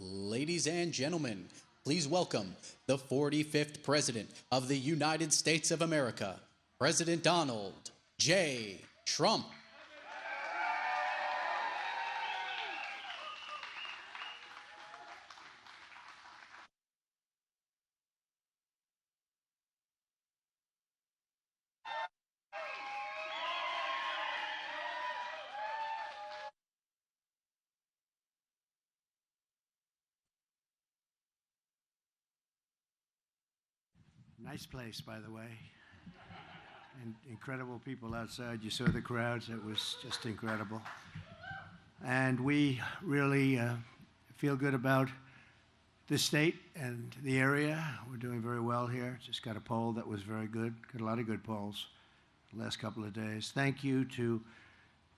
Ladies and gentlemen, please welcome the 45th President of the United States of America, President Donald J. Trump. Nice place, by the way. And incredible people outside. You saw the crowds. It was just incredible. And we really feel good about the state and the area. We're doing very well here. Just got a poll that was very good. Got a lot of good polls the last couple of days. Thank you to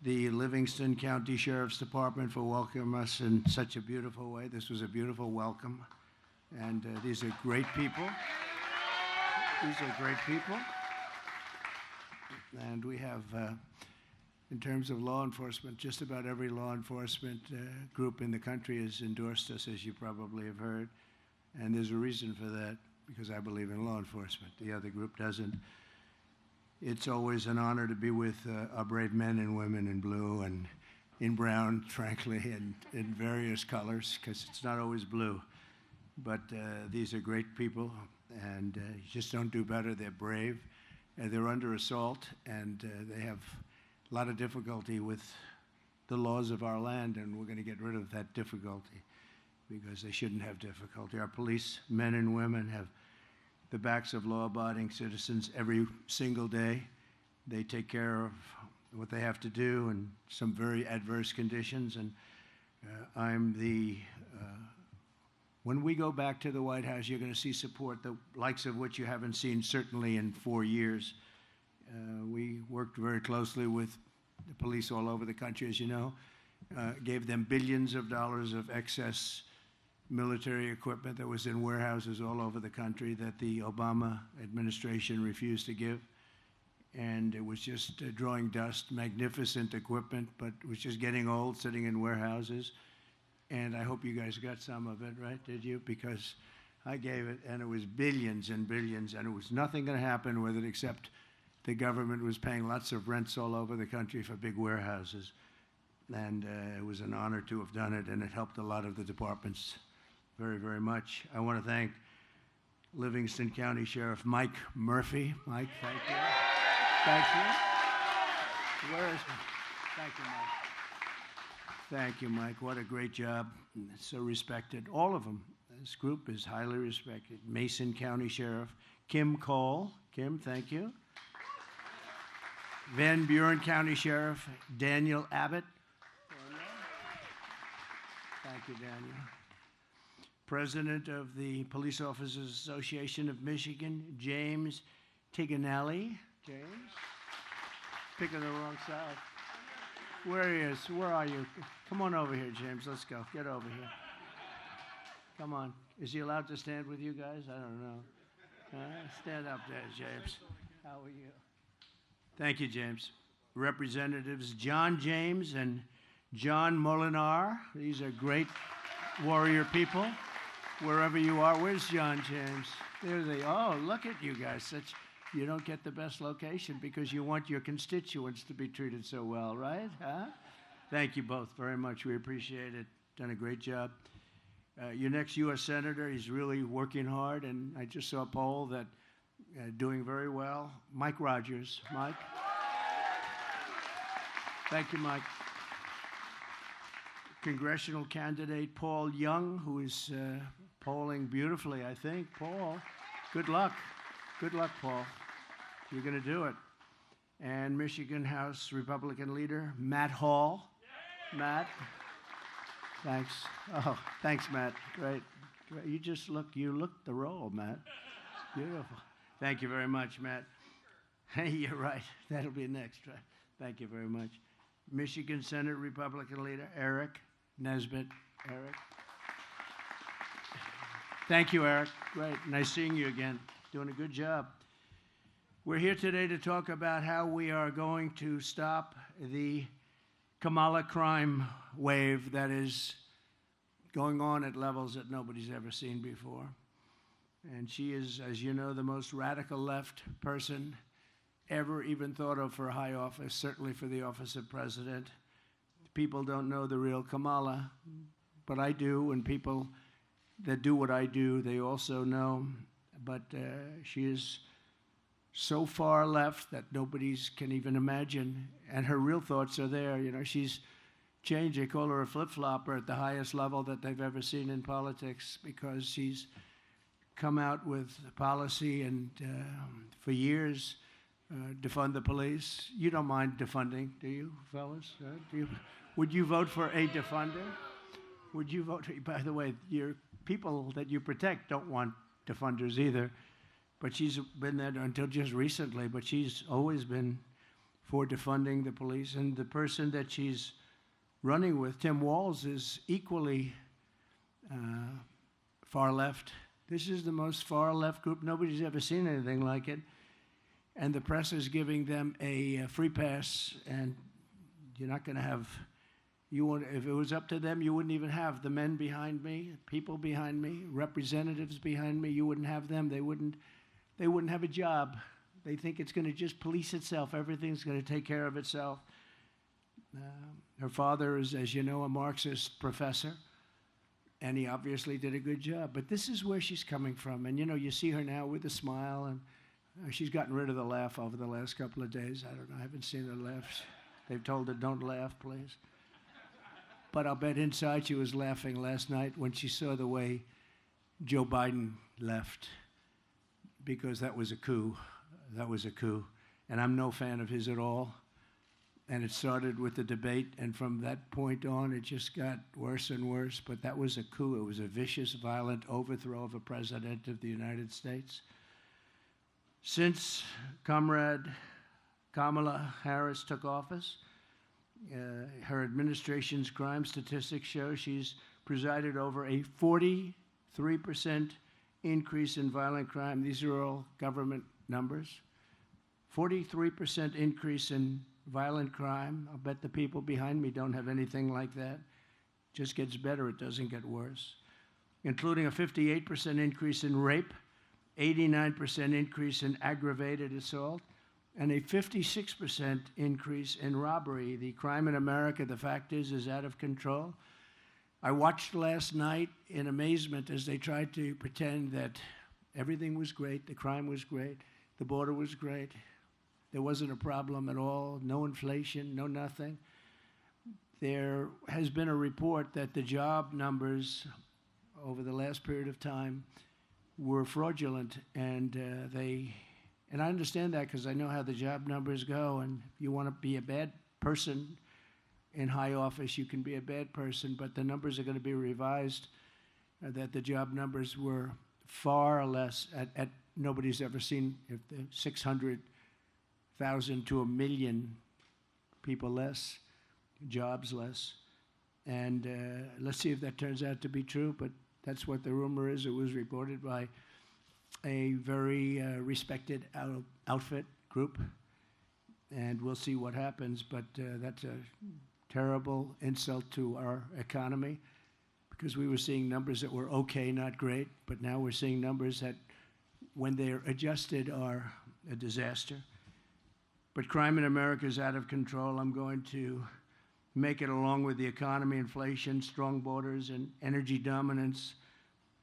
the Livingston County Sheriff's Department for welcoming us in such a beautiful way. This was a beautiful welcome. And these are great people. These are great people. And we have, in terms of law enforcement, just about every law enforcement group in the country has endorsed us, as you probably have heard. And there's a reason for that, because I believe in law enforcement. The other group doesn't. It's always an honor to be with our brave men and women in blue and in brown, frankly, and in various colors, because it's not always blue. But these are great people, and you just don't do better. They're brave, and they're under assault, and they have a lot of difficulty with the laws of our land, and we're going to get rid of that difficulty because they shouldn't have difficulty. Our police men and women have the backs of law-abiding citizens every single day. They take care of what they have to do in some very adverse conditions, and I'm the when we go back to the White House, you're going to see support, the likes of which you haven't seen certainly in 4 years. We worked very closely with the police all over the country, as you know, gave them billions of dollars of excess military equipment that was in warehouses all over the country that the Obama administration refused to give. And it was just drawing dust, magnificent equipment, but it was just getting old, sitting in warehouses. And I hope you guys got some of it, right? Did you? Because I gave it, and it was billions and billions, and it was nothing going to happen with it except the government was paying lots of rents all over the country for big warehouses. And it was an honor to have done it, and it helped a lot of the departments very, very much. I want to thank Livingston County Sheriff Mike Murphy. Mike, thank you. Thank you. Where is he? Thank you, Mike. Thank you, Mike. What a great job. So respected. All of them. This group is highly respected. Mason County Sheriff Kim Cole. Kim, thank you. Van Buren County Sheriff Daniel Abbott. Thank you, Daniel. President of the Police Officers Association of Michigan, James Tiganelli. James? Picking the wrong side. Where he is? Where are you? Come on over here, James. Let's go. Get over here. Come on. Is he allowed to stand with you guys? I don't know. Stand up there, James. How are you? Thank you, James. Representatives John James and John Molinar. These are great warrior people. Wherever you are. Where's John James? There they are. Oh, look at you guys. You don't get the best location because you want your constituents to be treated so well, right? Huh? Thank you both very much. We appreciate it. Done a great job. Your next U.S. Senator, he's really working hard, and I just saw a poll that doing very well. Mike Rogers. Mike? Thank you, Mike. Congressional candidate Paul Young, who is polling beautifully, I think. Paul, good luck. Good luck, Paul. You're going to do it. And Michigan House Republican leader Matt Hall. Matt, thanks. Oh, thanks, Matt. Great. You looked the role, Matt. Beautiful. Thank you very much, Matt. Hey, you're right. That'll be next. Right? Thank you very much. Michigan Senate Republican leader Eric Nesbitt. Eric. Thank you, Eric. Great. Nice seeing you again. Doing a good job. We're here today to talk about how we are going to stop the Kamala crime wave that is going on at levels that nobody's ever seen before. And she is, as you know, the most radical left person ever even thought of for a high office, certainly for the office of president. People don't know the real Kamala, but I do, and people that do what I do, they also know. But she is so far left that nobody can even imagine, and her real thoughts are there. You know, she's changed. They call her a flip-flopper at the highest level that they've ever seen in politics, because she's come out with policy and for years defund the police. You don't mind defunding, do you, fellas? Would you vote for a defunder? Would you vote? By the way, your people that you protect don't want defunders either. But she's been there until just recently, but she's always been for defunding the police. And the person that she's running with, Tim Walz, is equally far left. This is the most far left group. Nobody's ever seen anything like it. And the press is giving them a free pass, and you're not going to have, if it was up to them, you wouldn't even have the men behind me, people behind me, representatives behind me. You wouldn't have them. They wouldn't have a job. They think it's going to just police itself. Everything's going to take care of itself. Her father is, as you know, a Marxist professor, and he obviously did a good job. But this is where she's coming from. And, you know, you see her now with a smile, and she's gotten rid of the laugh over the last couple of days. I don't know. I haven't seen her laugh. They've told her, don't laugh, please. But I'll bet inside she was laughing last night when she saw the way Joe Biden left, because that was a coup. That was a coup. And I'm no fan of his at all. And it started with the debate, and from that point on, it just got worse and worse. But that was a coup. It was a vicious, violent overthrow of a president of the United States. Since Comrade Kamala Harris took office, her administration's crime statistics show she's presided over a 43% increase in violent crime. These are all government numbers. 43% increase in violent crime. I'll bet the people behind me don't have anything like that. It just gets better. It doesn't get worse. Including a 58% increase in rape, 89% increase in aggravated assault, and a 56% increase in robbery. The crime in America, the fact is out of control. I watched last night in amazement as they tried to pretend that everything was great, the crime was great, the border was great, there wasn't a problem at all, no inflation, no nothing. There has been a report that the job numbers over the last period of time were fraudulent, and I understand that because I know how the job numbers go, and if you want to be a bad person in high office, you can be a bad person, but the numbers are going to be revised, that the job numbers were far less, at nobody's ever seen, if the 600,000 to 1 million people less, jobs less. And let's see if that turns out to be true, but that's what the rumor is. It was reported by a very respected outfit group, and we'll see what happens. But that's a terrible insult to our economy, because we were seeing numbers that were okay, not great, but now we're seeing numbers that, when they're adjusted, are a disaster. But crime in America is out of control. I'm going to make it, along with the economy, inflation, strong borders, and energy dominance,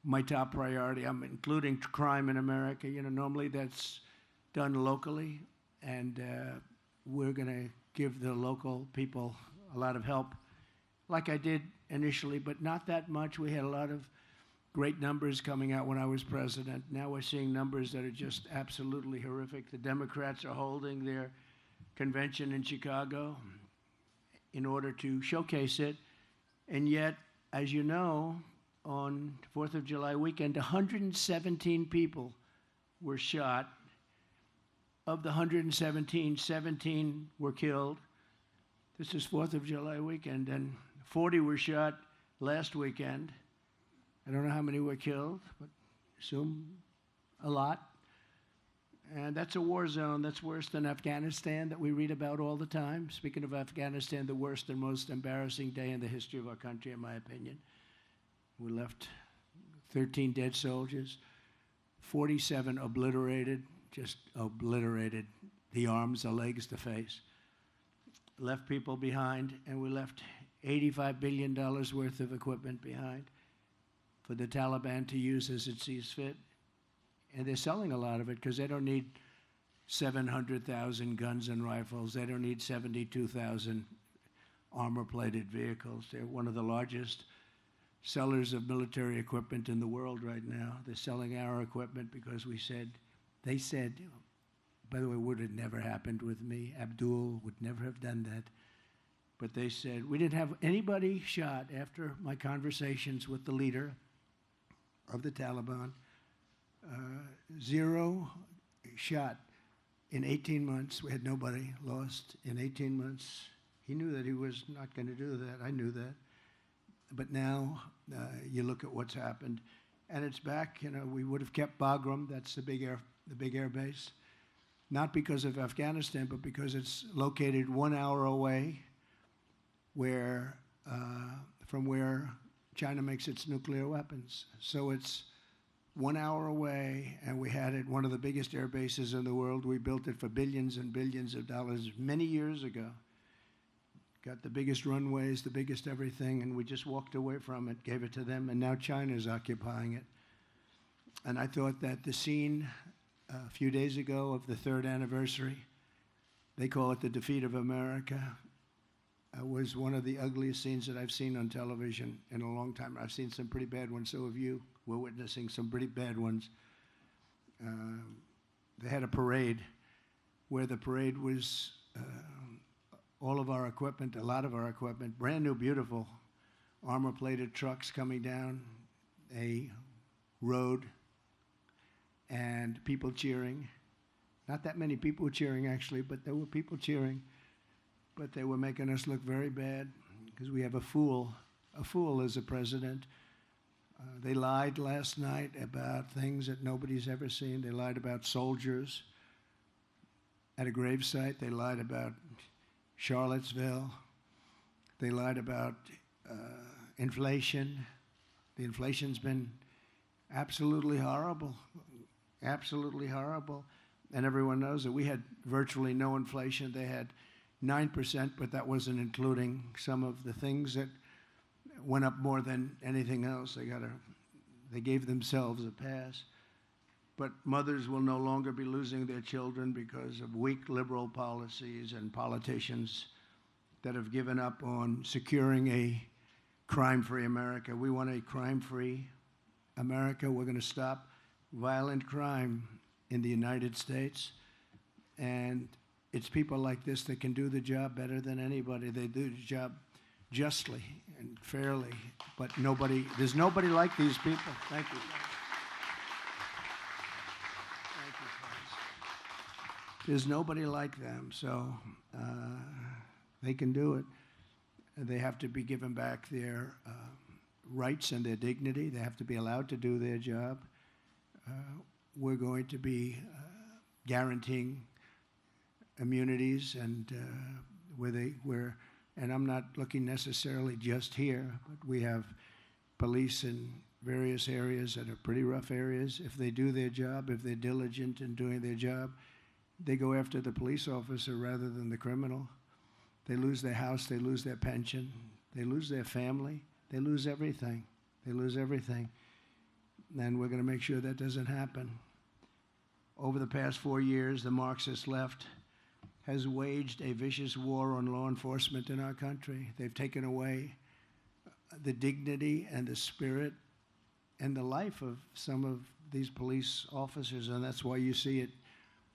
my top priority. I'm including crime in America. You know, normally that's done locally, and we're going to give the local people a lot of help, like I did initially, but not that much. We had a lot of great numbers coming out when I was president. Now we're seeing numbers that are just absolutely horrific. The Democrats are holding their convention in Chicago in order to showcase it, and yet, as you know, on 4th of July weekend, 117 people were shot. Of the 117, 17 were killed. This is 4th of July weekend, and 40 were shot last weekend. I don't know how many were killed, but assume a lot. And that's a war zone. That's worse than Afghanistan that we read about all the time. Speaking of Afghanistan, the worst and most embarrassing day in the history of our country, in my opinion. We left 13 dead soldiers, 47 obliterated, just obliterated, the arms, the legs, the face. Left people behind, and we left $85 billion worth of equipment behind for the Taliban to use as it sees fit. And they're selling a lot of it because they don't need 700,000 guns and rifles. They don't need 72,000 armor-plated vehicles. They're one of the largest sellers of military equipment in the world right now. They're selling our equipment because they said, by the way, would have never happened with me. Abdul would never have done that. But they said, we didn't have anybody shot after my conversations with the leader of the Taliban. 0 shot in 18 months. We had nobody lost in 18 months. He knew that he was not going to do that. I knew that. But now you look at what's happened, and it's back. You know, we would have kept Bagram. That's the big air base, not because of Afghanistan, but because it's located 1 hour away, from where China makes its nuclear weapons. So it's 1 hour away, and we had it, one of the biggest air bases in the world. We built it for billions and billions of dollars many years ago. Got the biggest runways, the biggest everything, and we just walked away from it, gave it to them, and now China's occupying it. And I thought that the scene a few days ago of the 3rd anniversary, they call it the defeat of America, was one of the ugliest scenes that I've seen on television in a long time. I've seen some pretty bad ones, so have you. We're witnessing some pretty bad ones. They had a parade where the parade was all of our equipment, a lot of our equipment, brand new, beautiful, armor-plated trucks coming down a road and people cheering. Not that many people cheering, actually, but there were people cheering. But they were making us look very bad because we have a fool as a president. They lied last night about things that nobody's ever seen. They lied about soldiers at a gravesite. They lied about Charlottesville. They lied about inflation. The inflation's been absolutely horrible, absolutely horrible. And everyone knows that we had virtually no inflation. They had 9%, but that wasn't including some of the things that went up more than anything else. They gave themselves a pass. But mothers will no longer be losing their children because of weak liberal policies and politicians that have given up on securing a crime-free America. We want a crime-free America. We're going to stop violent crime in the United States. And it's people like this that can do the job better than anybody. They do the job justly and fairly, but there's nobody like these people. Thank you. Thank you, friends. There's nobody like them, so they can do it. They have to be given back their rights and their dignity. They have to be allowed to do their job. We're going to be guaranteeing immunities and and I'm not looking necessarily just here, but we have police in various areas that are pretty rough areas. If they do their job, if they're diligent in doing their job, they go after the police officer rather than the criminal. They lose their house, they lose their pension, they lose their family, they lose everything. They lose everything. And we're going to make sure that doesn't happen. Over the past 4 years, the Marxist left has waged a vicious war on law enforcement in our country. They've taken away the dignity and the spirit and the life of some of these police officers, and that's why you see it.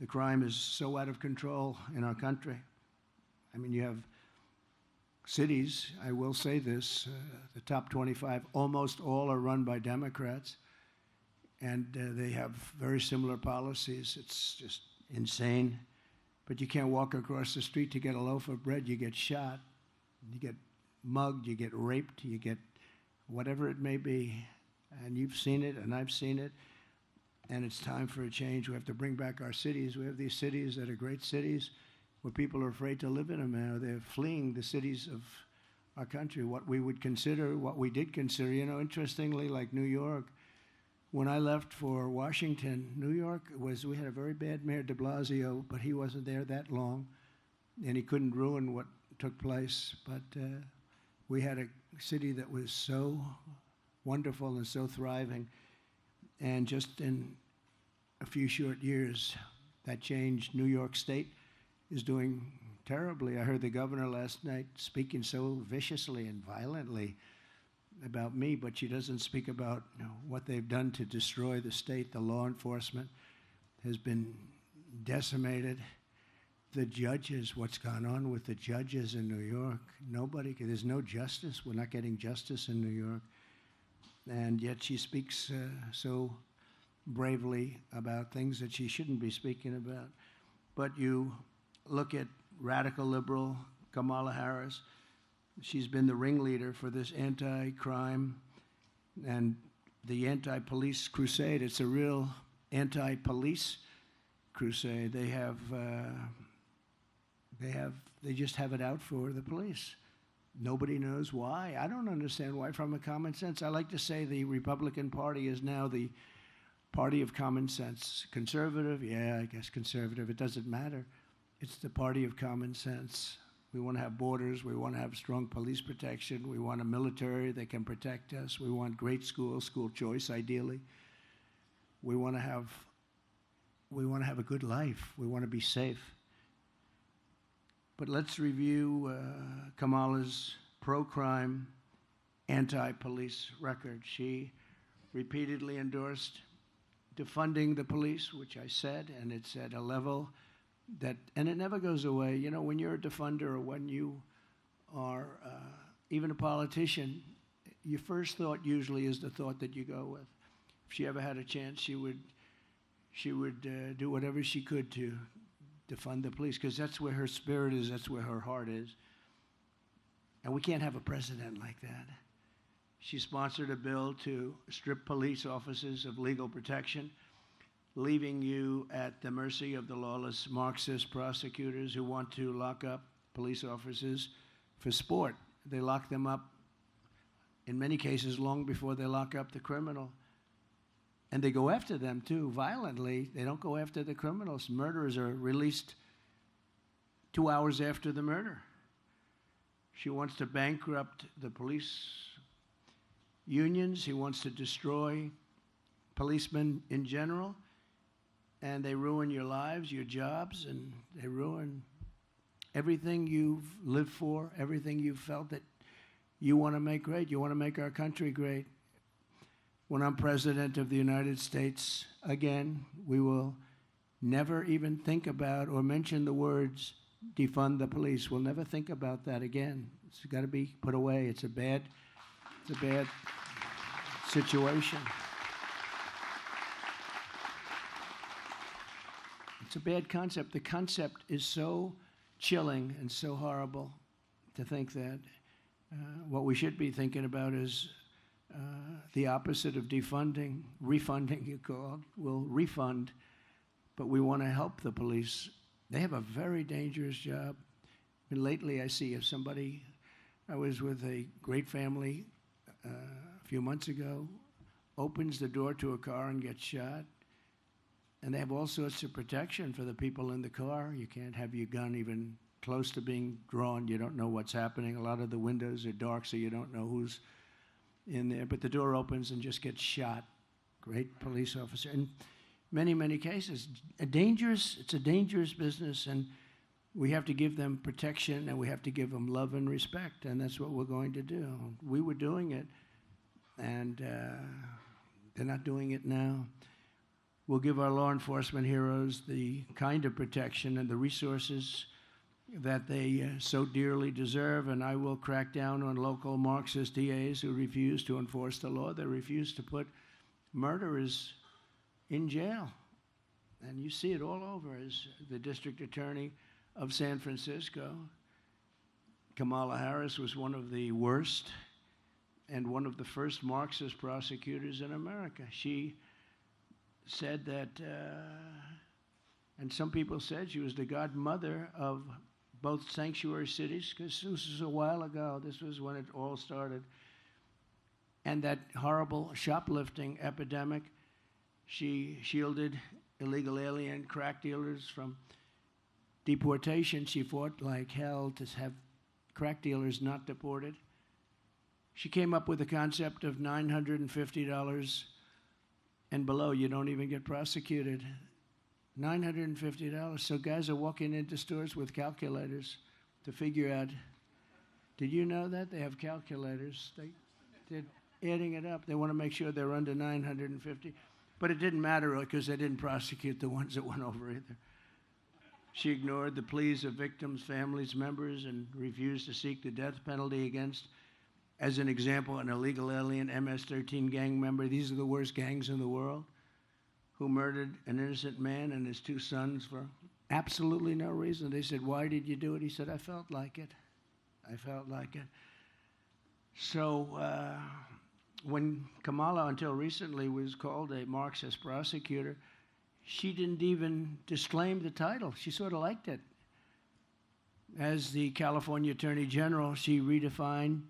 The crime is so out of control in our country. I mean, you have cities, I will say this, the top 25, almost all are run by Democrats, and they have very similar policies. It's just insane. But you can't walk across the street to get a loaf of bread. You get shot, you get mugged, you get raped, you get whatever it may be. And you've seen it, and I've seen it. And it's time for a change. We have to bring back our cities. We have these cities that are great cities where people are afraid to live in them now. They're fleeing the cities our country, what we would consider, what we did consider. You know, interestingly, like New York, when I left for Washington, New York we had a very bad mayor, de Blasio, but he wasn't there that long, and he couldn't ruin what took place. But we had a city that was so wonderful and so thriving, and just in a few short years, that changed. New York State is doing terribly. I heard the governor last night speaking so viciously and violently about me, but she doesn't speak about what they've done to destroy the state. The law enforcement has been decimated. The judges, what's gone on with the judges in New York, there's no justice. We're not getting justice in New York. And yet she speaks so bravely about things that she shouldn't be speaking about. But you look at radical liberal Kamala Harris. She's been the ringleader for this anti-crime and the anti-police crusade. It's a real anti-police crusade. They just have it out for the police. Nobody knows why. I don't understand why. From a common sense, I like to say the Republican Party is now the party of common sense. Conservative, yeah, I guess conservative. It doesn't matter. It's the party of common sense. We want to have borders. We want to have strong police protection. We want a military that can protect us. We want great schools, school choice, ideally. We want to have a good life. We want to be safe. But let's review Kamala's pro-crime, anti-police record. She repeatedly endorsed defunding the police, which I said, and it's at a level and it never goes away. You know, when you're a defunder or when you are even a politician, your first thought usually is the thought that you go with. If she ever had a chance, she would do whatever she could to defund the police, because that's where her spirit is, that's where her heart is. And we can't have a president like that. She sponsored a bill to strip police officers of legal protection, leaving you at the mercy of the lawless Marxist prosecutors who want to lock up police officers for sport. They lock them up, in many cases, long before they lock up the criminal. And they go after them, too, violently. They don't go after the criminals. Murderers are released 2 hours after the murder. She wants to bankrupt the police unions. She wants to destroy policemen in general. And they ruin your lives, your jobs, and they ruin everything you've lived for, everything you've felt that you want to make great. You want to make our country great. When I'm president of the United States, again, we will never even think about or mention the words defund the police. We'll never think about that again. It's got to be put away. It's a bad situation. It's a bad concept. The concept is so chilling and so horrible to think that what we should be thinking about is the opposite of defunding, refunding, you call it. We'll refund, but we want to help the police. They have a very dangerous job. And lately I see I was with a great family a few months ago, opens the door to a car and gets shot. And they have all sorts of protection for the people in the car. You can't have your gun even close to being drawn. You don't know what's happening. A lot of the windows are dark, so you don't know who's in there. But the door opens and just gets shot. Great police officer. In many, many cases, it's a dangerous business, and we have to give them protection, and we have to give them love and respect, and that's what we're going to do. We were doing it, and they're not doing it now. We'll give our law enforcement heroes the kind of protection and the resources that they so dearly deserve, and I will crack down on local Marxist DAs who refuse to enforce the law. They refuse to put murderers in jail. And you see it all over. As the district attorney of San Francisco, Kamala Harris was one of the worst and one of the first Marxist prosecutors in America. She said that, and some people said she was the godmother of both sanctuary cities, because this was a while ago. This was when it all started. And that horrible shoplifting epidemic, she shielded illegal alien crack dealers from deportation. She fought like hell to have crack dealers not deported. She came up with the concept of $950 and below. You don't even get prosecuted. $950. So guys are walking into stores with calculators to figure out. Did you know that? They have calculators. They're adding it up. They want to make sure they're under 950. But it didn't matter because they didn't prosecute the ones that went over either. She ignored the pleas of victims, families, members, and refused to seek the death penalty against, as an example, an illegal alien MS-13 gang member. These are the worst gangs in the world, who murdered an innocent man and his two sons for absolutely no reason. They said, "Why did you do it?" He said, "I felt like it. I felt like it." So when Kamala, until recently, was called a Marxist prosecutor, she didn't even disclaim the title. She sort of liked it. As the California Attorney General, she redefined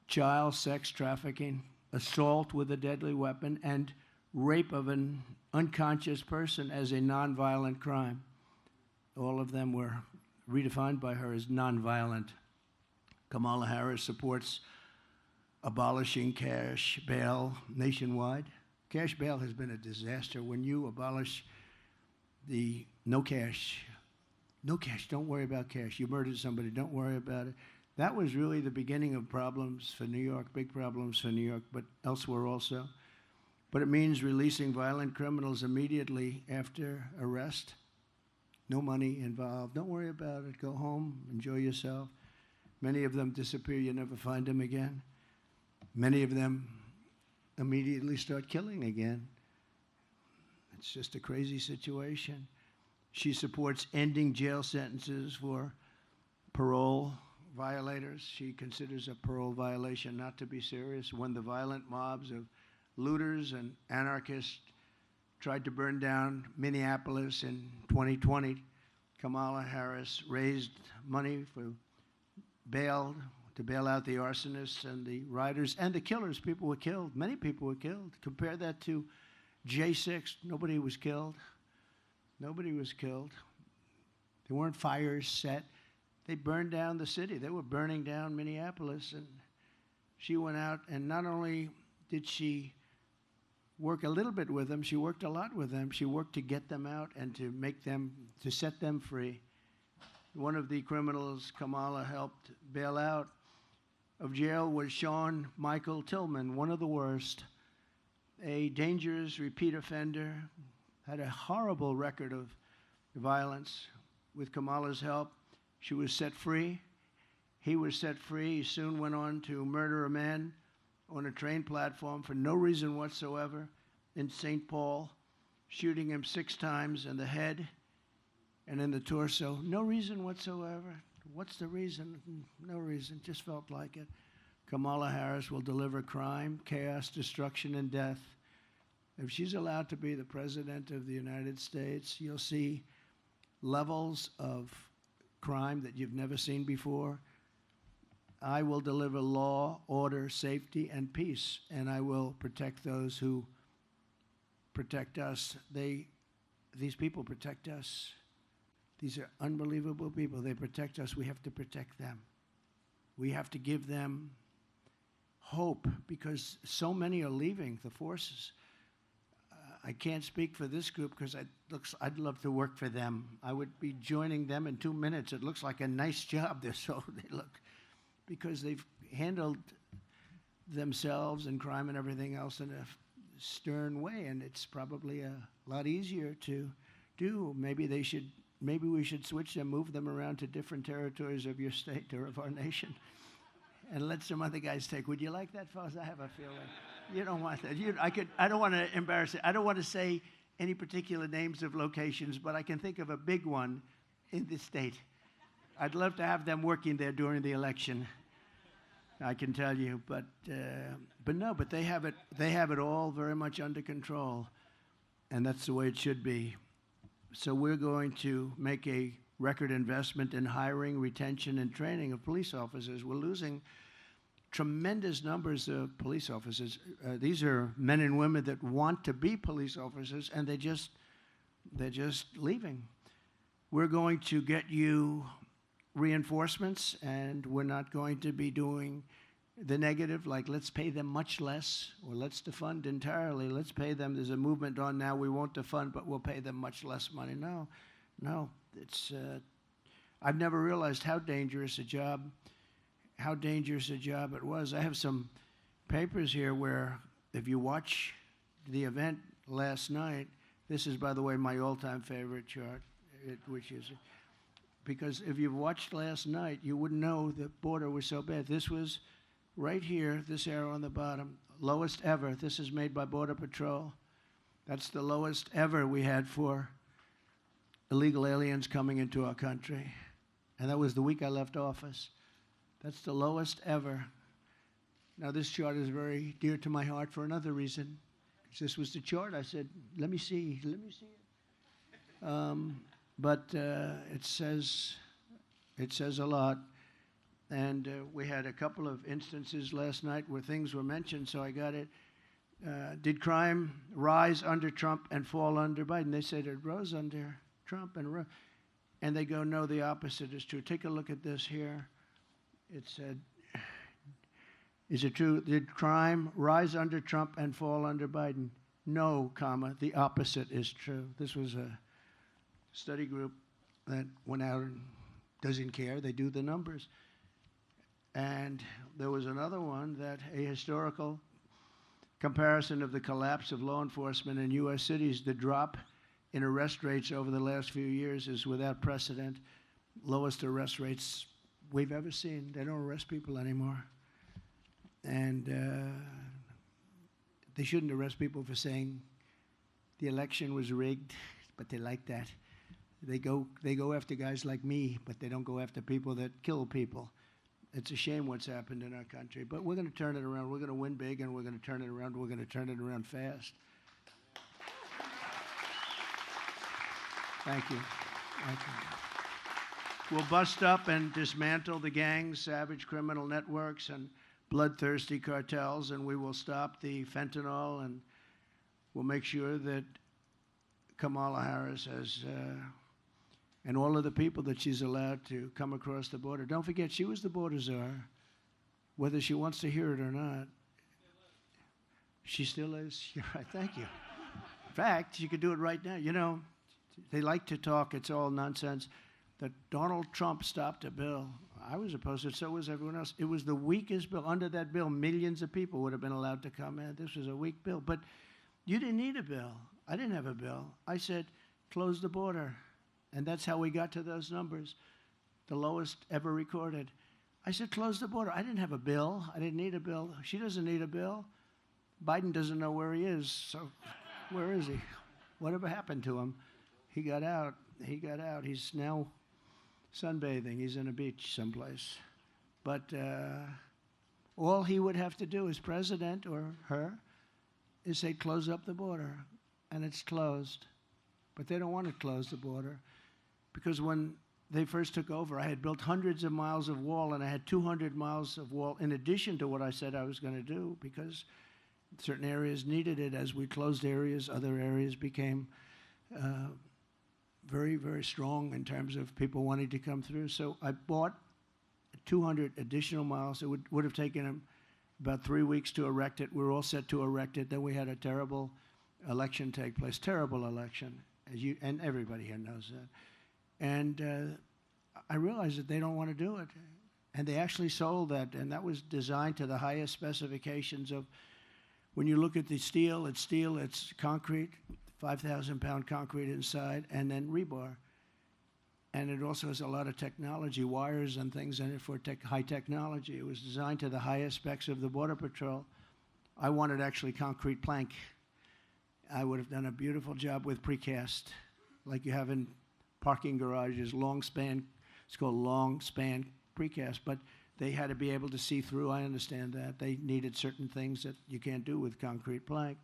child sex trafficking, assault with a deadly weapon, and rape of an unconscious person as a nonviolent crime. All of them were redefined by her as nonviolent. Kamala Harris supports abolishing cash bail nationwide. Cash bail has been a disaster. When you abolish the no cash, don't worry about cash. You murdered somebody, don't worry about it. That was really the beginning of problems for New York, big problems for New York, but elsewhere also. But it means releasing violent criminals immediately after arrest. No money involved. Don't worry about it. Go home, enjoy yourself. Many of them disappear. You never find them again. Many of them immediately start killing again. It's just a crazy situation. She supports ending jail sentences for parole violators. She considers a parole violation not to be serious. When the violent mobs of looters and anarchists tried to burn down Minneapolis in 2020, Kamala Harris raised money for bail, to bail out the arsonists and the rioters and the killers. People were killed. Many people were killed. Compare that to J6. Nobody was killed. Nobody was killed. There weren't fires set. They burned down the city. They were burning down Minneapolis. And she went out, and not only did she work a little bit with them, she worked a lot with them. She worked to get them out and to make them, to set them free. One of the criminals Kamala helped bail out of jail was Sean Michael Tillman, one of the worst, a dangerous repeat offender, had a horrible record of violence. With Kamala's help, she was set free. He was set free. He soon went on to murder a man on a train platform for no reason whatsoever in St. Paul, shooting him 6 times in the head and in the torso. No reason whatsoever. What's the reason? No reason. Just felt like it. Kamala Harris will deliver crime, chaos, destruction, and death. If she's allowed to be the president of the United States, you'll see levels of crime that you've never seen before. I will deliver law, order, safety, and peace, and I will protect those who protect us. These people protect us. These are unbelievable people. They protect us. We have to protect them. We have to give them hope because so many are leaving the forces. I can't speak for this group because I'd love to work for them. I would be joining them in 2 minutes. It looks like a nice job. They look, because they've handled themselves and crime and everything else in a stern way, and it's probably a lot easier to do. Maybe we should switch them, move them around to different territories of your state or of our nation, and let some other guys take. Would you like that, fellas? I have a feeling you don't want that. I don't want to embarrass it. I don't want to say any particular names of locations, but I can think of a big one in this state. I'd love to have them working there during the election. I can tell you, but they have it all very much under control, and that's the way it should be. So we're going to make a record investment in hiring, retention, and training of police officers. We're losing tremendous numbers of police officers. These are men and women that want to be police officers, and they're just leaving. We're going to get you reinforcements, and we're not going to be doing the negative, like let's pay them much less, or let's defund entirely. Let's pay them. There's a movement on now, we won't defund, but we'll pay them much less money. No, it's, I've never realized how dangerous a job it was. I have some papers here where if you watch the event last night, this is, by the way, my all-time favorite chart, which is, because if you've watched last night, you wouldn't know the border was so bad. This was right here, this arrow on the bottom, lowest ever. This is made by Border Patrol. That's the lowest ever we had for illegal aliens coming into our country. And that was the week I left office. That's the lowest ever. Now, this chart is very dear to my heart for another reason. Because this was the chart. I said, let me see it. But it says a lot. And we had a couple of instances last night where things were mentioned, so I got it. Did crime rise under Trump and fall under Biden? They said it rose under Trump and they go, no, the opposite is true. Take a look at this here. It said, is it true? Did crime rise under Trump and fall under Biden? No, comma, the opposite is true. This was a study group that went out and doesn't care. They do the numbers. And there was another one that a historical comparison of the collapse of law enforcement in U.S. cities, the drop in arrest rates over the last few years is without precedent, lowest arrest rates we've ever seen. They don't arrest people anymore. And they shouldn't arrest people for saying the election was rigged, but they like that. They go after guys like me, but they don't go after people that kill people. It's a shame what's happened in our country, but we're going to turn it around. We're going to win big, and we're going to turn it around. We're going to turn it around fast. Thank you. Thank you. We'll bust up and dismantle the gangs, savage criminal networks, and bloodthirsty cartels, and we will stop the fentanyl, and we'll make sure that Kamala Harris has and all of the people that she's allowed to come across the border. Don't forget, she was the border czar, whether she wants to hear it or not. She still is. You're right. Thank you. In fact, she could do it right now. You know, they like to talk. It's all nonsense. That Donald Trump stopped a bill. I was opposed to it. So was everyone else. It was the weakest bill. Under that bill, millions of people would have been allowed to come in. This was a weak bill. But you didn't need a bill. I didn't have a bill. I said, close the border. And that's how we got to those numbers, the lowest ever recorded. I said, close the border. I didn't have a bill. I didn't need a bill. She doesn't need a bill. Biden doesn't know where he is. So where is he? Whatever happened to him? He got out. He got out. He's now sunbathing. He's in a beach someplace. But all he would have to do as president, or her, is say, close up the border. And it's closed. But they don't want to close the border. Because when they first took over, I had built hundreds of miles of wall, and I had 200 miles of wall in addition to what I said I was going to do, because certain areas needed it. As we closed areas, other areas became very, very strong in terms of people wanting to come through. So I bought 200 additional miles. It would have taken them about 3 weeks to erect it. We were all set to erect it. Then we had a terrible election take place, terrible election, and everybody here knows that. And I realized that they don't want to do it. And they actually sold that, and that was designed to the highest specifications of, when you look at the steel, it's concrete, 5,000-pound concrete inside, and then rebar. And it also has a lot of technology, wires and things in it for high technology. It was designed to the highest specs of the Border Patrol. I wanted actually concrete plank. I would have done a beautiful job with precast, like you have in parking garages, long span. It's called long span precast, but they had to be able to see through. I understand that. They needed certain things that you can't do with concrete plank.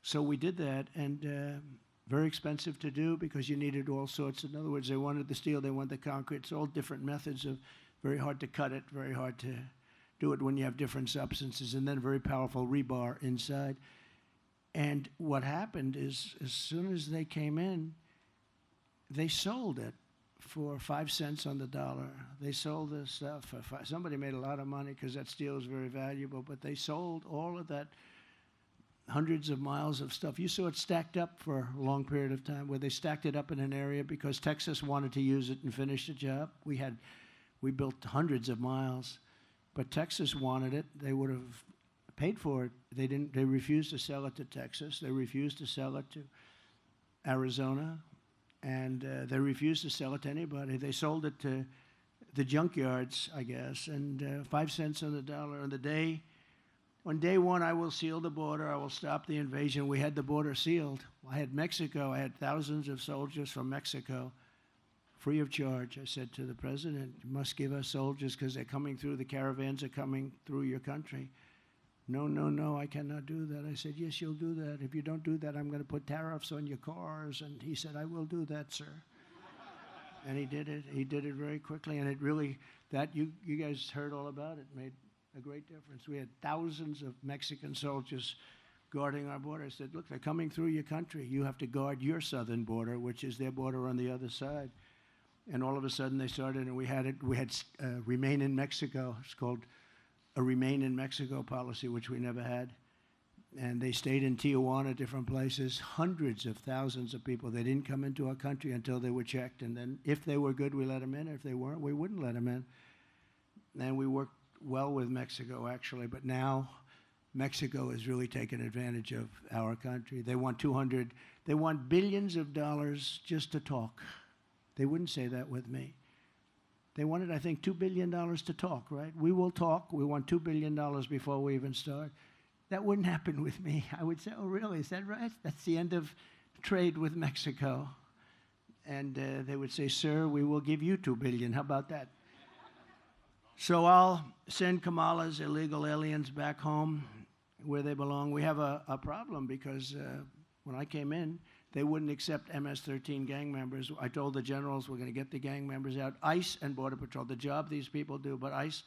So we did that, and very expensive to do because you needed all sorts. In other words, they wanted the steel, they wanted the concrete. It's all different methods of very hard to cut it, very hard to do it when you have different substances, and then very powerful rebar inside. And what happened is, as soon as they came in, they sold it for 5 cents on the dollar. They sold this stuff for somebody made a lot of money because that steel is very valuable, but they sold all of that hundreds of miles of stuff. You saw it stacked up for a long period of time where they stacked it up in an area because Texas wanted to use it and finish the job. We built hundreds of miles, but Texas wanted it. They would have paid for it. They refused to sell it to Texas. They refused to sell it to Arizona. And they refused to sell it to anybody. They sold it to the junkyards, I guess, and 5 cents on the dollar. On day one, I will seal the border. I will stop the invasion. We had the border sealed. I had Mexico. I had thousands of soldiers from Mexico, free of charge. I said to the president, you must give us soldiers because they're coming through. The caravans are coming through your country. No, no, no, I cannot do that. I said, yes, you'll do that. If you don't do that, I'm going to put tariffs on your cars. And he said, I will do that, sir. And he did it. He did it very quickly. And it really, you guys heard all about it, made a great difference. We had thousands of Mexican soldiers guarding our border. I said, look, they're coming through your country. You have to guard your southern border, which is their border on the other side. And all of a sudden they started, and we had Remain in Mexico. It's called a Remain in Mexico policy, which we never had. And they stayed in Tijuana, different places, hundreds of thousands of people. They didn't come into our country until they were checked. And then if they were good, we let them in. If they weren't, we wouldn't let them in. And we worked well with Mexico, actually. But now Mexico has really taken advantage of our country. They want billions of dollars just to talk. They wouldn't say that with me. They wanted, I think, $2 billion to talk, right? We will talk. We want $2 billion before we even start. That wouldn't happen with me. I would say, oh, really? Is that right? That's the end of trade with Mexico. And they would say, sir, we will give you $2 billion. How about that? So I'll send Kamala's illegal aliens back home where they belong. We have a problem because when I came in, they wouldn't accept MS-13 gang members. I told the generals we're going to get the gang members out. ICE and Border Patrol, the job these people do, but ICE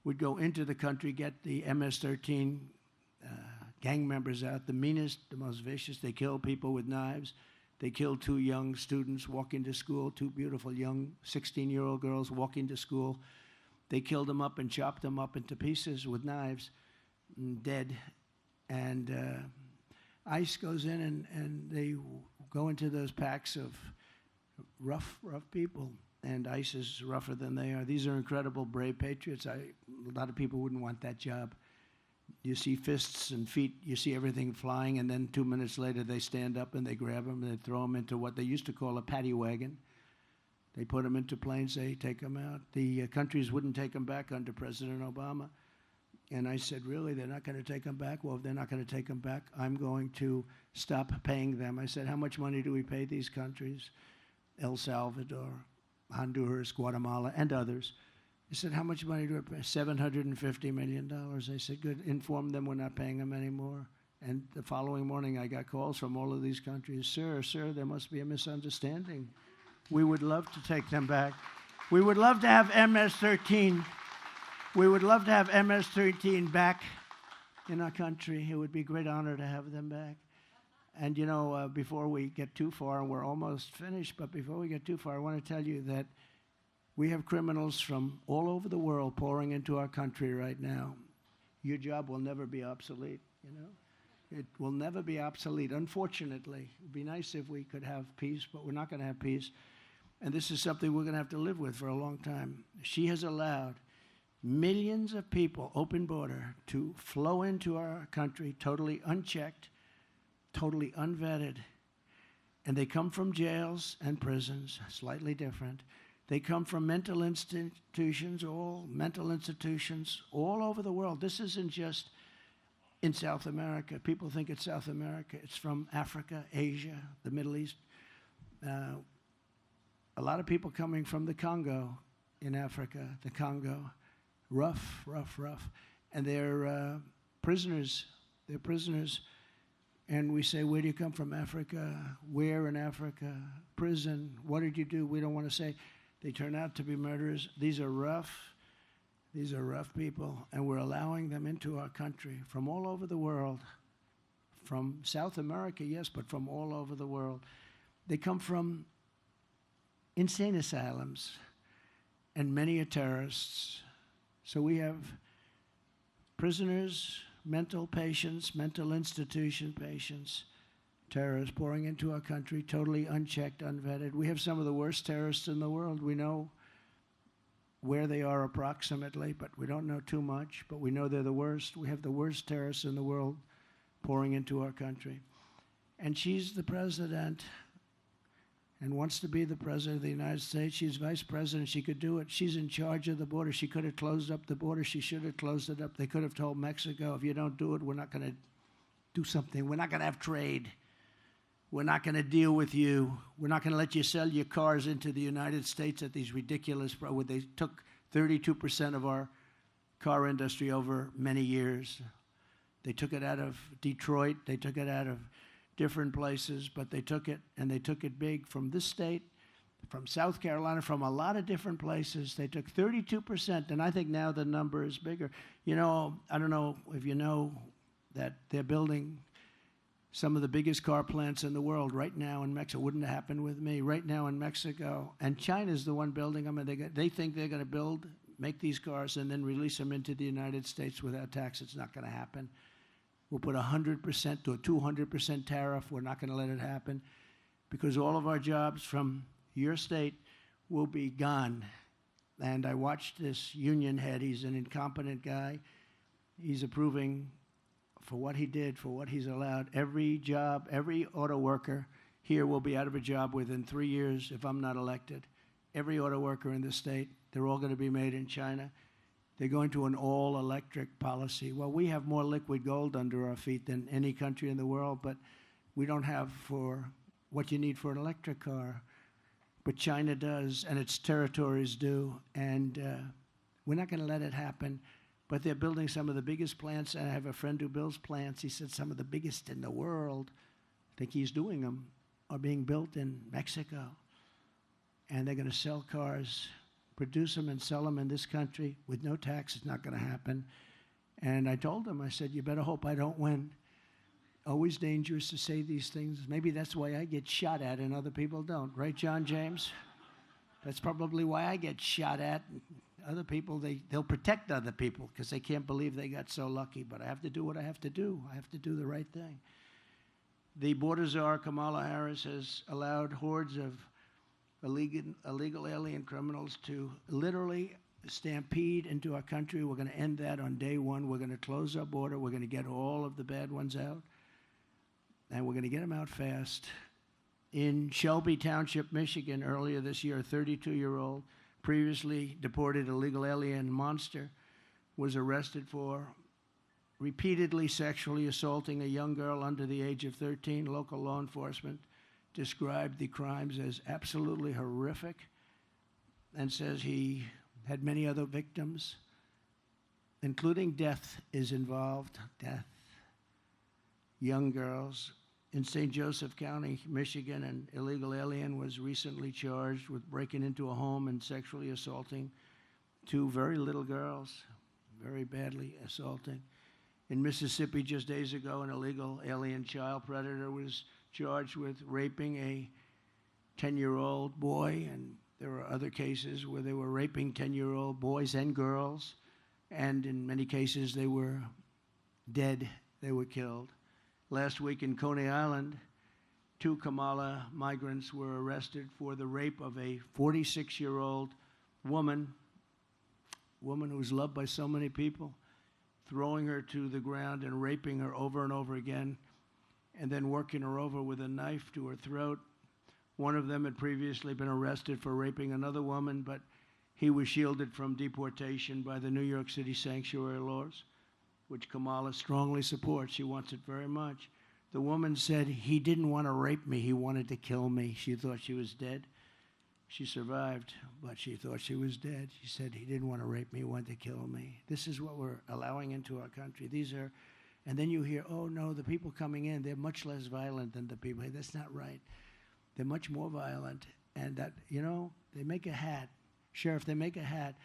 would go into the country, get the MS-13 gang members out, the meanest, the most vicious. They kill people with knives. They killed 2 young students walking to school, 2 beautiful young 16-year-old girls walking to school. They killed them up and chopped them up into pieces with knives, dead. And ICE goes in and they go into those packs of rough people, and ICE is rougher than they are. These are incredible, brave patriots. A lot of people wouldn't want that job. You see fists and feet, you see everything flying, and then 2 minutes later they stand up and they grab them and they throw them into what they used to call a paddy wagon. They put them into planes, they take them out. The countries wouldn't take them back under President Obama. And I said, really, they're not going to take them back? Well, if they're not going to take them back, I'm going to stop paying them. I said, how much money do we pay these countries? El Salvador, Honduras, Guatemala, and others. I said, how much money do we pay? $750 million. I said, good, inform them we're not paying them anymore. And the following morning, I got calls from all of these countries. Sir, there must be a misunderstanding. We would love to take them back. We would love to have MS-13. We would love to have MS-13 back in our country. It would be a great honor to have them back. And, you know, before we get too far, and we're almost finished, but before we get too far, I want to tell you that we have criminals from all over the world pouring into our country right now. Your job will never be obsolete, you know. It will never be obsolete, unfortunately. It would be nice if we could have peace, but we're not going to have peace. And this is something we're going to have to live with for a long time. She has allowed millions of people, open border, to flow into our country totally unchecked, totally unvetted. And they come from jails and prisons, slightly different. They come from mental institutions all over the world. This isn't just in South America. People think it's South America. It's from Africa, Asia, the Middle East. A lot of people coming from the Congo in Africa, the Congo. Rough. And they're prisoners. They're prisoners and we say, where do you come from? Africa? Where in Africa? Prison? What did you do? We don't want to say. They turn out to be murderers. These are rough people, and we're allowing them into our country from all over the world, from South America, yes, but from all over the world. They come from insane asylums, and many are terrorists. So we have prisoners, mental patients, mental institution patients, terrorists pouring into our country, totally unchecked, unvetted. We have some of the worst terrorists in the world. We know where they are approximately, but we don't know too much, but we know they're the worst. We have the worst terrorists in the world pouring into our country. And she's the president and wants to be the president of the United States. She's vice president. She could do it. She's in charge of the border. She could have closed up the border. She should have closed it up. They could have told Mexico, if you don't do it, we're not going to do something. We're not going to have trade. We're not going to deal with you. We're not going to let you sell your cars into the United States at these ridiculous, they took 32% of our car industry over many years. They took it out of Detroit. They took it out of different places, but they took it, and they took it big from this state, from South Carolina, from a lot of different places. They took 32%, and I think now the number is bigger. You know, I don't know if you know that they're building some of the biggest car plants in the world right now in Mexico. Wouldn't have happened with me. Right now in Mexico. And China's the one building them, and they think they're going to make these cars and then release them into the United States without tax. It's not going to happen. We'll put 100% to a 200% tariff. We're not going to let it happen because all of our jobs from your state will be gone. And I watched this union head. He's an incompetent guy. He's approving for what he did, for what he's allowed. Every job, every auto worker here will be out of a job within 3 years if I'm not elected. Every auto worker in the state, they're all going to be made in China. They're going to an all-electric policy. Well, we have more liquid gold under our feet than any country in the world, but we don't have for what you need for an electric car. But China does, and its territories do, and we're not going to let it happen. But they're building some of the biggest plants, and I have a friend who builds plants. He said some of the biggest in the world, I think he's doing them, are being built in Mexico. And they're going to sell cars, produce them and sell them in this country with no tax. It's not going to happen. And I told him, I said, you better hope I don't win. Always dangerous to say these things. Maybe that's why I get shot at and other people don't. Right, John James? That's probably why I get shot at. Other people, they'll protect other people because they can't believe they got so lucky. But I have to do what I have to do. I have to do the right thing. The border czar, Kamala Harris, has allowed hordes of illegal alien criminals to literally stampede into our country. We're going to end that on day one. We're going to close our border. We're going to get all of the bad ones out. And we're going to get them out fast. In Shelby Township, Michigan, earlier this year, a 32-year-old, previously deported illegal alien monster, was arrested for repeatedly sexually assaulting a young girl under the age of 13. Local law enforcement described the crimes as absolutely horrific and says he had many other victims, including death is involved, death. Young girls. In St. Joseph County, Michigan, an illegal alien was recently charged with breaking into a home and sexually assaulting two very little girls, very badly assaulting. In Mississippi, just days ago, an illegal alien child predator was charged with raping a 10-year-old boy, and there were other cases where they were raping 10-year-old boys and girls, and in many cases they were dead, they were killed. Last week in Coney Island, 2 Kamala migrants were arrested for the rape of a 46-year-old woman who was loved by so many people, throwing her to the ground and raping her over and over again, and then working her over with a knife to her throat. One of them had previously been arrested for raping another woman, but he was shielded from deportation by the New York City sanctuary laws, which Kamala strongly supports. She wants it very much. The woman said, he didn't want to rape me, he wanted to kill me. She thought she was dead. She survived, but she thought she was dead. She said, he didn't want to rape me, he wanted to kill me. This is what we're allowing into our country. These are And then you hear, oh, no, the people coming in, they're much less violent than the people. Hey, that's not right. They're much more violent. And that, they make a hat. Sheriff, they make a hat.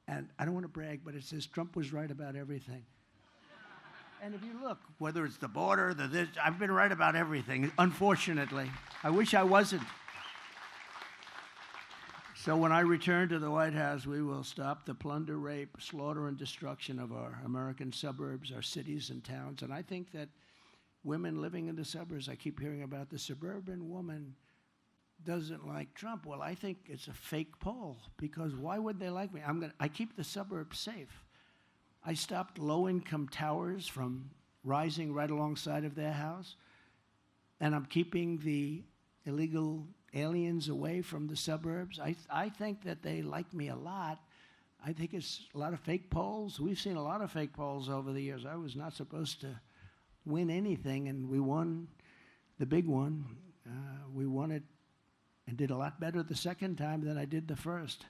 And I don't want to brag, but it says Trump was right about everything. And if you look, whether it's the border, I've been right about everything, unfortunately. I wish I wasn't. So when I return to the White House, we will stop the plunder, rape, slaughter, and destruction of our American suburbs, our cities and towns. And I think that women living in the suburbs, I keep hearing about the suburban woman doesn't like Trump. Well, I think it's a fake poll, because why would they like me? I keep the suburbs safe. I stopped low-income towers from rising right alongside of their house, and I'm keeping the illegal aliens away from the suburbs. I think that they like me a lot. I think it's a lot of fake polls. We've seen a lot of fake polls over the years. I was not supposed to win anything, and we won the big one. We won it and did a lot better the second time than I did the first.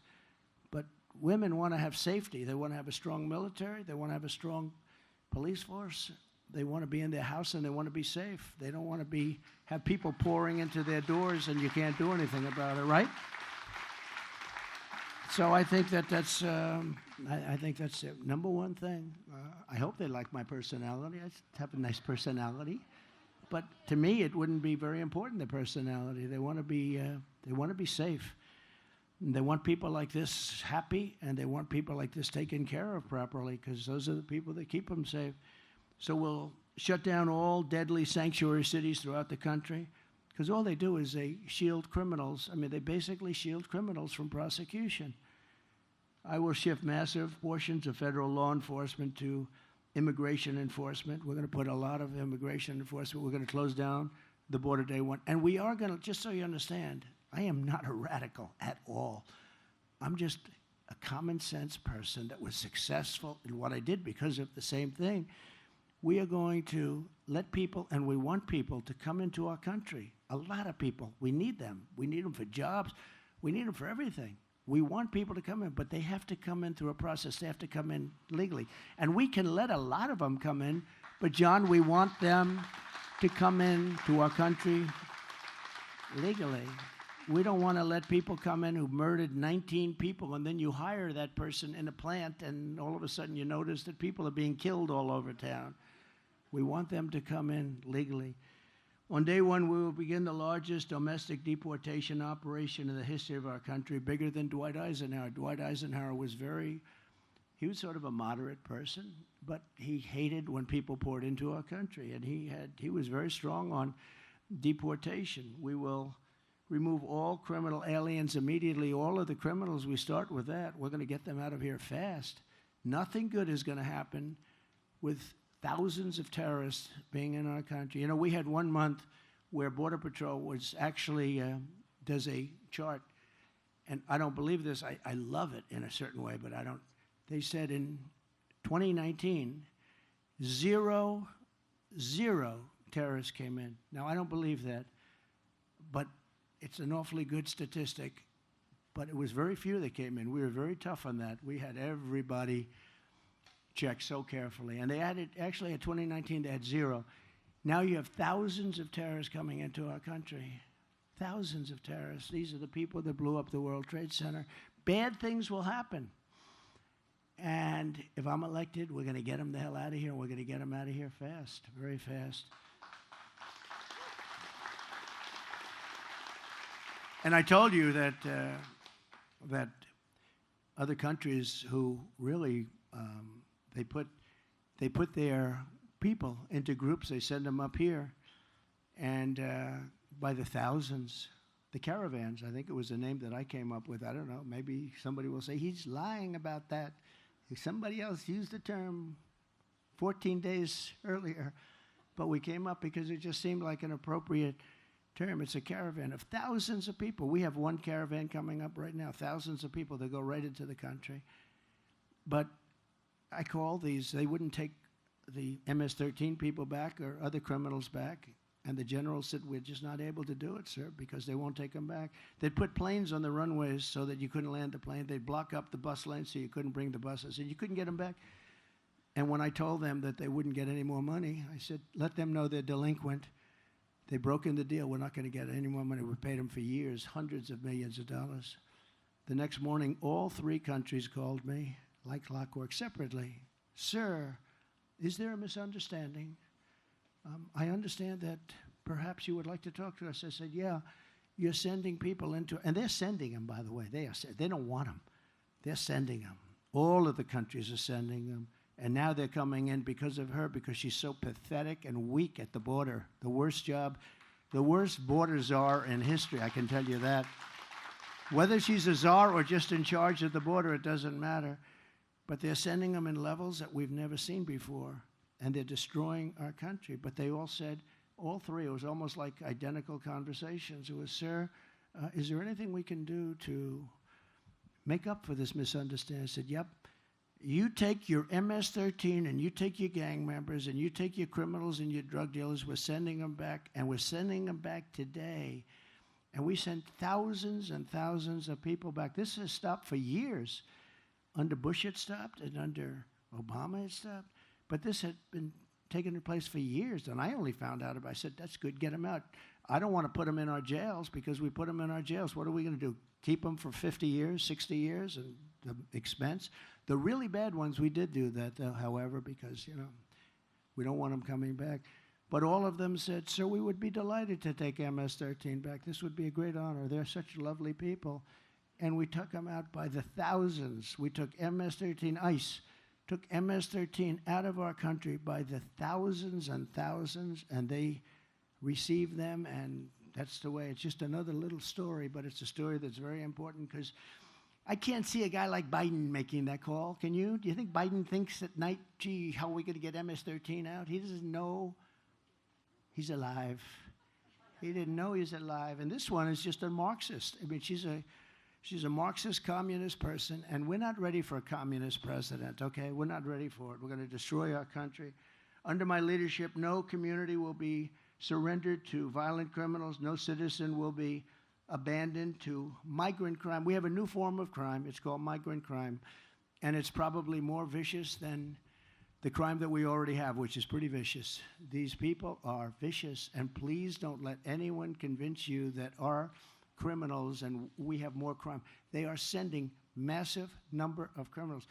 But women want to have safety. They want to have a strong military. They want to have a strong police force. They want to be in their house, and they want to be safe. They don't want to have people pouring into their doors and you can't do anything about it, right? So I think that's the number one thing. I hope they like my personality. I have a nice personality. But to me, it wouldn't be very important, the personality. They want to be safe. And they want people like this happy, and they want people like this taken care of properly, because those are the people that keep them safe. So we'll shut down all deadly sanctuary cities throughout the country, because all they do is they shield criminals. I mean, they basically shield criminals from prosecution. I will shift massive portions of federal law enforcement to immigration enforcement. We're going to put a lot of immigration enforcement. We're going to close down the border day one. And we are going to, just so you understand, I am not a radical at all. I'm just a common sense person that was successful in what I did because of the same thing. We are going to let people, and we want people to come into our country. A lot of people. We need them. We need them for jobs. We need them for everything. We want people to come in, but they have to come in through a process. They have to come in legally. And we can let a lot of them come in, but John, we want them to come in to our country legally. We don't want to let people come in who murdered 19 people, and then you hire that person in a plant, and all of a sudden you notice that people are being killed all over town. We want them to come in legally. On day one, we will begin the largest domestic deportation operation in the history of our country, bigger than Dwight Eisenhower. Dwight Eisenhower was he was sort of a moderate person, but he hated when people poured into our country, and he was very strong on deportation. We will remove all criminal aliens immediately. All of the criminals, we start with that. We're going to get them out of here fast. Nothing good is going to happen with thousands of terrorists being in our country. You know, we had 1 month where Border Patrol was actually does a chart, and I don't believe this. I love it in a certain way, but I don't. They said in 2019, zero terrorists came in. Now, I don't believe that, but it's an awfully good statistic. But it was very few that came in. We were very tough on that. We had everybody checked so carefully. And they actually at 2019, they had zero. Now you have thousands of terrorists coming into our country. Thousands of terrorists. These are the people that blew up the World Trade Center. Bad things will happen. And if I'm elected, we're going to get them the hell out of here. We're going to get them out of here fast, very fast. And I told you that that other countries who really they put their people into groups. They send them up here, and by the thousands, the caravans. I think it was the name that I came up with. I don't know. Maybe somebody will say he's lying about that. Somebody else used the term 14 days earlier, but we came up because it just seemed like an appropriate term. It's a caravan of thousands of people. We have one caravan coming up right now, thousands of people that go right into the country. But I call these, they wouldn't take the MS-13 people back or other criminals back. And the general said, we're just not able to do it, sir, because they won't take them back. They'd put planes on the runways so that you couldn't land the plane. They'd block up the bus lane so you couldn't bring the buses, and you couldn't get them back. And when I told them that they wouldn't get any more money, I said, let them know they're delinquent. They broke in the deal. We're not going to get any more money. We paid them for years, hundreds of millions of dollars. The next morning, all three countries called me, like clockwork, separately. Sir, is there a misunderstanding? I understand that perhaps you would like to talk to us. I said, yeah, you're sending people into, and they're sending them, by the way. They don't want them. They're sending them. All of the countries are sending them. And now they're coming in because of her, because she's so pathetic and weak at the border. The worst job, the worst border czar in history, I can tell you that. Whether she's a czar or just in charge of the border, it doesn't matter. But they're sending them in levels that we've never seen before. And they're destroying our country. But they all said, all three, it was almost like identical conversations. It was, sir, is there anything we can do to make up for this misunderstanding? I said, yep. You take your MS-13 and you take your gang members and you take your criminals and your drug dealers. We're sending them back, and we're sending them back today. And we sent thousands and thousands of people back. This has stopped for years. Under Bush it stopped, and under Obama it stopped. But this had been taking place for years, and I only found out about it. I said, that's good, get them out. I don't want to put them in our jails, because we put them in our jails. What are we going to do? Keep them for 50 years, 60 years, and the expense? The really bad ones, we did do that, however, because, we don't want them coming back. But all of them said, sir, we would be delighted to take MS-13 back. This would be a great honor. They're such lovely people. And we took them out by the thousands. We took MS-13, ICE, took MS-13 out of our country by the thousands and thousands, and they received them, and that's the way. It's just another little story, but it's a story that's very important, because I can't see a guy like Biden making that call. Can you? Do you think Biden thinks at night, gee, how are we going to get MS-13 out? He doesn't know he's alive. He didn't know he's alive. And this one is just a Marxist. I mean, she's a Marxist communist person, and we're not ready for a communist president, okay? We're not ready for it. We're going to destroy our country. Under my leadership, no community will be surrendered to violent criminals. No citizen will be abandoned to migrant crime. We have a new form of crime. It's called migrant crime, and it's probably more vicious than the crime that we already have, which is pretty vicious. These people are vicious, and please don't let anyone convince you that our criminals and we have more crime. They are sending massive number of criminals.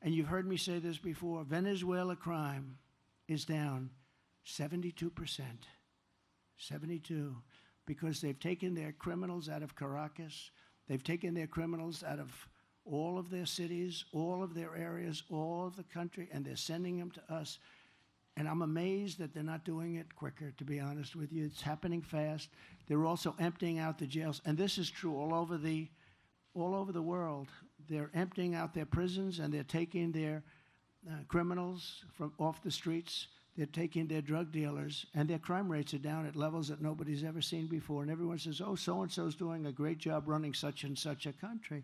And you've heard me say this before, Venezuela crime is down 72%. 72. Because they've taken their criminals out of Caracas. They've taken their criminals out of all of their cities, all of their areas, all of the country, and they're sending them to us. And I'm amazed that they're not doing it quicker, to be honest with you. It's happening fast. They're also emptying out the jails. And this is true all over the world. They're emptying out their prisons, and they're taking their criminals from off the streets. They're taking their drug dealers, and their crime rates are down at levels that nobody's ever seen before. And everyone says, oh, so-and-so's doing a great job running such and such a country.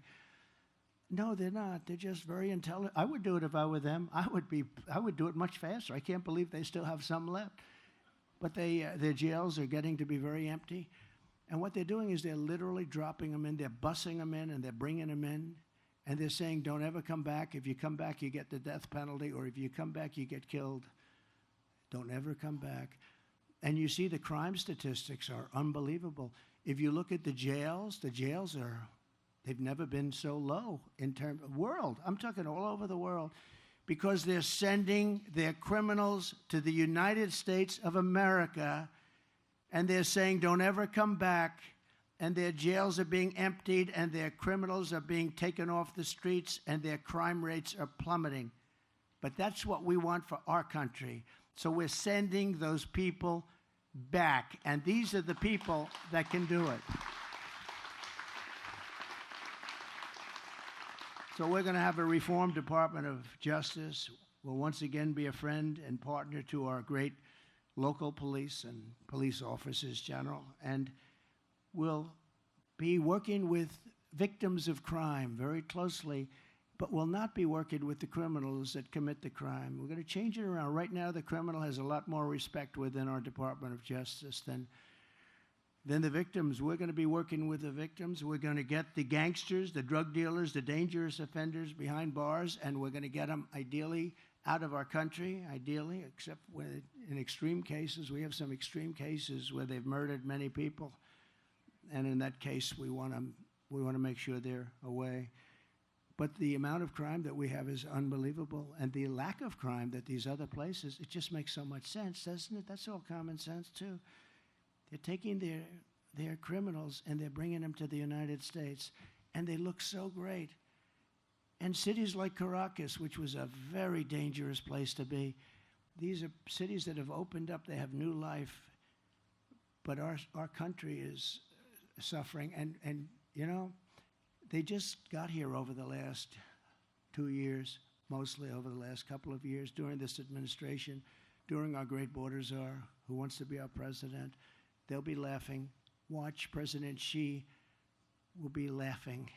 No, they're not. They're just very intelligent. I would do it if I were them. I would do it much faster. I can't believe they still have some left. But their jails are getting to be very empty. And what they're doing is they're literally dropping them in. They're bussing them in, and they're bringing them in. And they're saying, don't ever come back. If you come back, you get the death penalty. Or if you come back, you get killed. Don't ever come back. And you see the crime statistics are unbelievable. If you look at the jails are, they've never been so low in terms of world. I'm talking all over the world, because they're sending their criminals to the United States of America, and they're saying, don't ever come back. And their jails are being emptied, and their criminals are being taken off the streets, and their crime rates are plummeting. But that's what we want for our country. So we're sending those people back, and these are the people that can do it. So we're going to have a reformed Department of Justice. We'll once again be a friend and partner to our great local police and police officers general, and we'll be working with victims of crime very closely, but will not be working with the criminals that commit the crime. We're going to change it around. Right now, the criminal has a lot more respect within our Department of Justice than the victims. We're going to be working with the victims. We're going to get the gangsters, the drug dealers, the dangerous offenders behind bars, and we're going to get them ideally out of our country, ideally, except in extreme cases. We have some extreme cases where they've murdered many people, and in that case, we want to make sure they're away. But the amount of crime that we have is unbelievable, and the lack of crime that these other places, it just makes so much sense, doesn't it? That's all common sense, too. They're taking their criminals and they're bringing them to the United States, and they look so great. And cities like Caracas, which was a very dangerous place to be, these are cities that have opened up, they have new life, but our country is suffering. And you know, they just got here over the last 2 years, mostly over the last couple of years, during this administration, during our great border czar, who wants to be our president. They'll be laughing. Watch, President Xi will be laughing.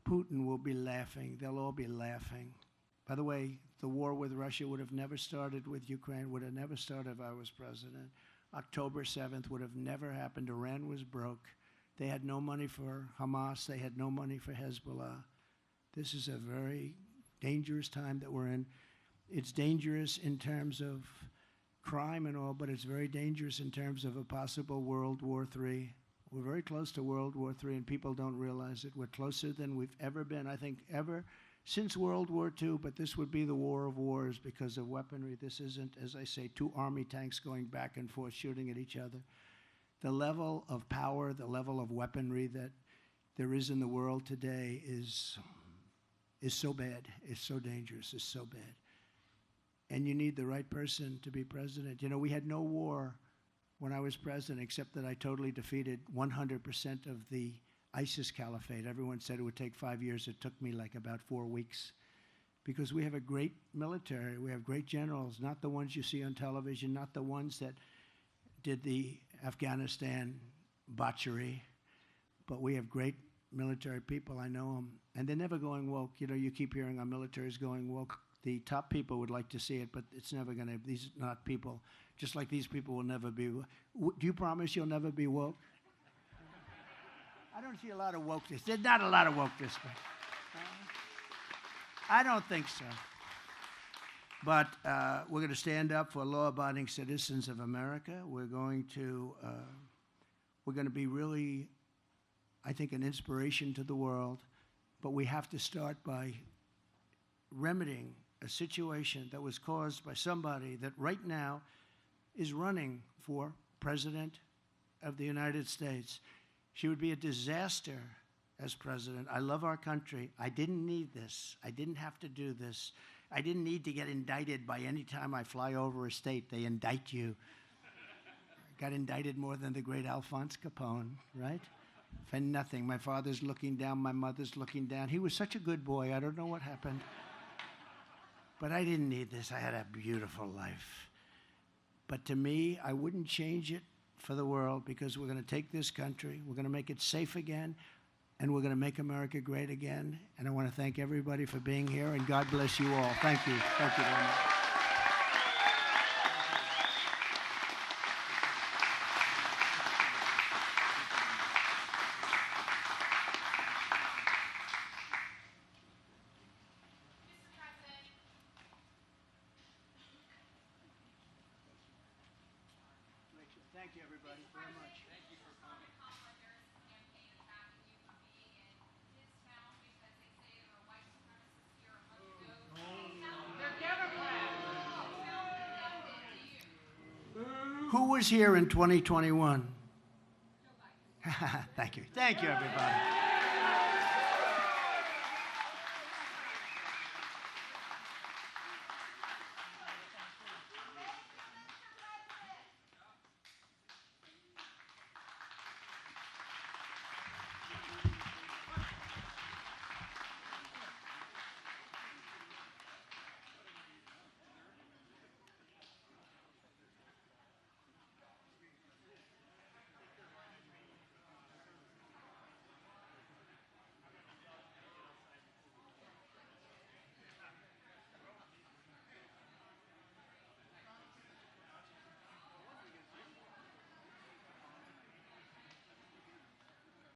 Putin will be laughing. They'll all be laughing. By the way, the war with Russia would have never started with Ukraine, would have never started if I was president. October 7th would have never happened. Iran was broke. They had no money for Hamas. They had no money for Hezbollah. This is a very dangerous time that we're in. It's dangerous in terms of crime and all, but it's very dangerous in terms of a possible World War III. We're very close to World War III, and people don't realize it. We're closer than we've ever been, I think, ever since World War II, but this would be the war of wars because of weaponry. This isn't, as I say, two army tanks going back and forth shooting at each other. The level of power, the level of weaponry that there is in the world today is so bad, it's so dangerous, it's so bad. And you need the right person to be president. You know, we had no war when I was president, except that I totally defeated 100% of the ISIS caliphate. Everyone said it would take 5 years. It took me like about 4 weeks. Because we have a great military. We have great generals, not the ones you see on television, not the ones that did the Afghanistan botchery, but we have great military people. I know them. And they're never going woke. You know, you keep hearing our military is going woke. The top people would like to see it, but it's never going to. These are not people. Just like these people will never be. Do you promise you'll never be woke? I don't see a lot of wokeness. There's not a lot of wokeness. I don't think so. But we're going to stand up for law-abiding citizens of America. We're going to be really, I think, an inspiration to the world. But we have to start by remedying a situation that was caused by somebody that right now is running for president of the United States. She would be a disaster as president. I love our country. I didn't need this. I didn't have to do this. I didn't need to get indicted by any time I fly over a state. They indict you. I got indicted more than the great Alphonse Capone, right? For nothing. My father's looking down. My mother's looking down. He was such a good boy. I don't know what happened. But I didn't need this. I had a beautiful life. But to me, I wouldn't change it for the world, because we're going to take this country, we're going to make it safe again, and we're going to make America great again. And I want to thank everybody for being here, and God bless you all. Thank you. Thank you very much. Thank you, everybody, very much. Thank you for coming. Campaign attacking you for being in his town because they say there were white supremacists here a month ago. They're Democrats. Who was here in 2021? Thank you. Thank you, everybody.